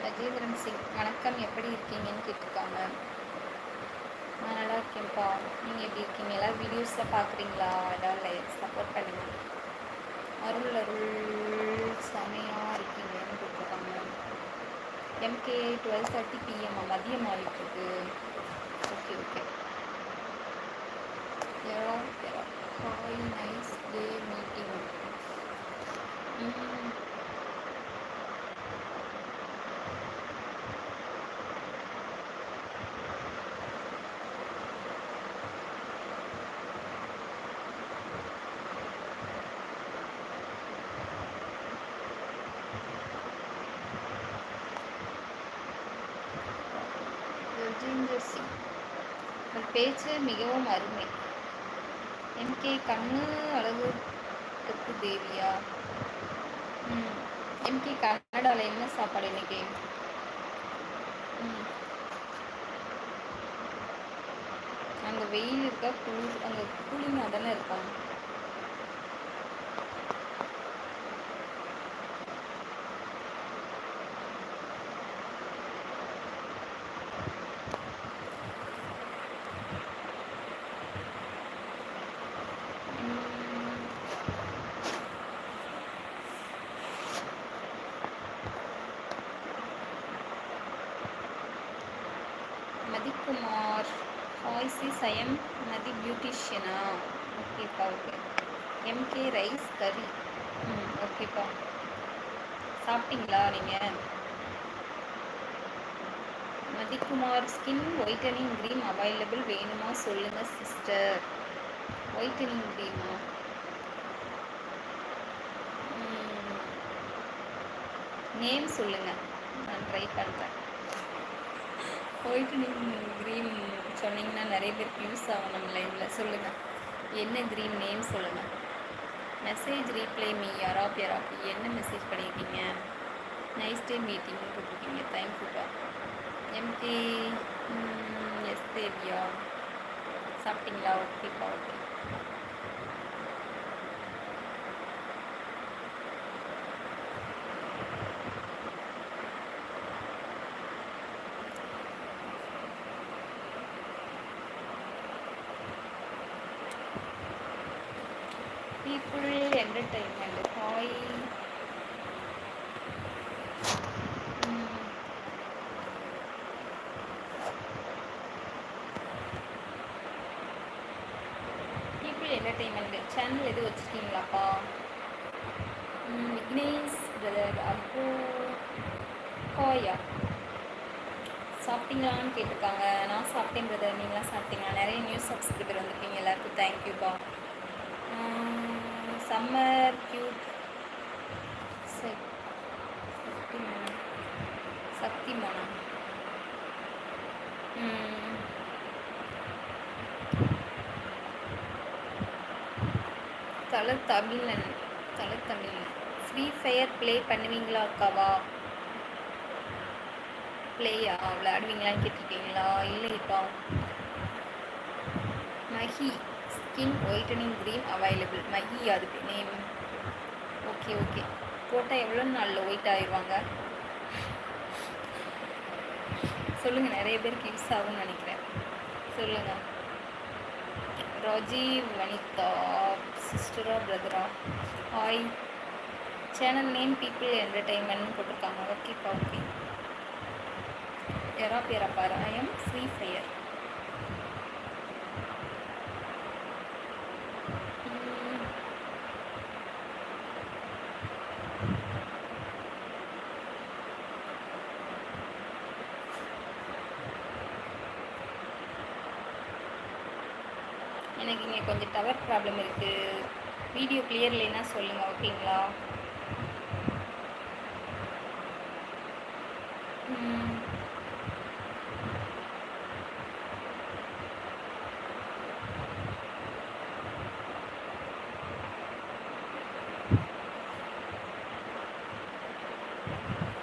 கஜேந்திரன் சிங் வணக்கம், எப்படி இருக்கீங்கன்னு கேட்டிருக்காங்க. நான் நல்லா இருக்கேன்ப்பா, நீங்கள் எப்படி இருக்கீங்க? எல்லோரும் வீடியோஸில் பார்க்குறீங்களா? ஏதாவது சப்போர்ட் பண்ணுங்க. அருள் செமையாக இருக்கீங்கன்னு கேட்டிருக்காங்க. எம்கே 12:30 PM மதியம் ஆகிட்டுருக்கு. Okay okay. Hi, nice day meeting. Gajender Singh, உங்கள் பேச்சு மிகவும் அருமை. எம்கே கண்ணு அழகுக்கு தேவியா? எம்கே கன்னடாவில் என்ன சாப்பாடு இன்னைக்கு? அங்கே வெயில் இருக்கா, குளிர்? அங்கே கூலிங்காக தானே இருக்கும். Mathikumar, hi sis, I am மதி பியூட்டிஷியனா? ஓகேப்பா, ஓகே. எம்கே ரைஸ் கறி. ஓகேப்பா. சாப்பிட்டீங்களா நீங்கள்? Mathikumar, skin whitening cream available, வேணுமா சொல்லுங்கள் சிஸ்டர். Whitening crema? நேம் சொல்லுங்கள், நான் ட்ரை பண்ணுறேன். ஒயிட்டனிங் க்ரீம் சொன்னீங்கன்னா நிறைய பேருக்கு யூஸ் ஆகும் நம்ம லைனில். சொல்லுங்கள், என்ன க்ரீம் நேம் சொல்லுங்கள். மெசேஜ் ரீப்ளை மீ யாராப் என்ன மெசேஜ் பண்ணியிருக்கீங்க? நைஸ் டே மீட்டிங் போட்டிருக்கீங்க, தேங்க்யூப்பா. எம்கே எஸ் தேவியா, சாப்பிட்டீங்களா? ஓகேப்பா, okay. People entertainment, hi. People entertainment channel எது வச்சுருக்கீங்களாப்பா? விக்னேஷ் பிரதர், அப்போ ஹாயா, சாப்பிட்டீங்களான்னு கேட்டிருக்காங்க. நான் சாப்பிட்டேன் பிரதர், நீங்களாம் சாப்பிட்டீங்களா? நிறைய நியூஸ் சப்ஸ்கிரைபர் வந்திருக்கீங்க, எல்லாருக்கும் தேங்க்யூப்பா. சம்மர் கியூட் சக்திமானா? தமிழன் ஃப்ரீ ஃபயர் ப்ளே பண்ணுவீங்களா அக்காவா? ப்ளேயா விளையாடுவீங்களான்னு கேட்டிருக்கீங்களா? இல்லைப்பா. Mahi skin whitening cream available. Mahi அதுக்கு நேம். Okay okay. போட்டால் எவ்வளோ நாளில் ஒயிட் ஆயிடுவாங்க சொல்லுங்கள், நிறைய பேருக்கு யூஸ் ஆகும்னு நினைக்கிறேன். சொல்லுங்கள். ராஜீவ் வனிதா, சிஸ்டரா பிரதரா? ஹாய். சேனல் நேம் பீப்புள் என்டர்டைன்மெண்ட்னு போட்டிருக்காங்க. ஓகேப்பா, ஓகே. யாரா பாரு, ஐ எம் ஃப்ரீ ஃபயர். எனக்கு இங்கே கொஞ்சம் டவர் ப்ராப்ளம் இருக்குது. வீடியோ கிளியர் இல்லைன்னா சொல்லுங்கள், ஓகேங்களா?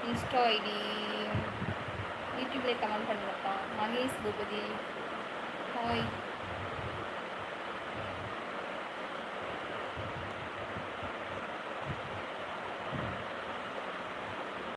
இன்ஸ்டா ஐடி யூடியூப்லேயே கமெண்ட் பண்ணுங்கப்பா. மகேஷ் பூபதி, ஹாய்.